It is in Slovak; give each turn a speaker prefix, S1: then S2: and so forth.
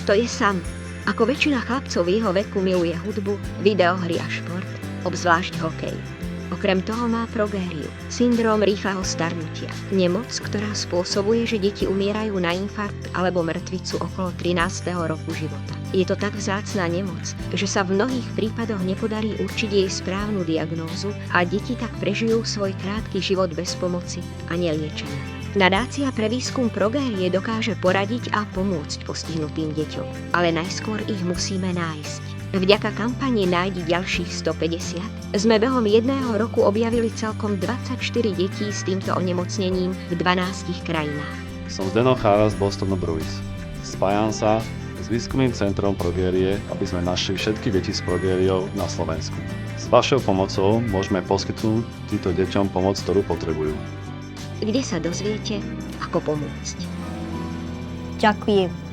S1: často je sám. Ako väčšina chlapcov v jeho veku miluje hudbu, videohry a šport, obzvlášť hokej. Okrem toho má progériu, syndróm rýchleho starnutia. Nemoc, ktorá spôsobuje, že deti umierajú na infarkt alebo mŕtvicu okolo 13. roku života. Je to tak vzácna nemoc, že sa v mnohých prípadoch nepodarí určiť jej správnu diagnózu a deti tak prežijú svoj krátky život bez pomoci a neliečené. Nadácia pre výskum progérie dokáže poradiť a pomôcť postihnutým deťom, ale najskôr ich musíme nájsť. Vďaka kampani Nájdi ďalších 150 sme behom 1 roku objavili celkom 24 detí s týmto onemocnením v 12 krajinách.
S2: Som Zdeno Chára z Bostonu Bruins. Spájam sa s výskumným centrom progérie, aby sme našli všetky deti s progériou na Slovensku. S vašou pomocou môžeme poskytnúť týmto deťom pomoc, ktorú potrebujú.
S1: Kde sa dozviete, ako pomôcť.
S3: Ďakujem.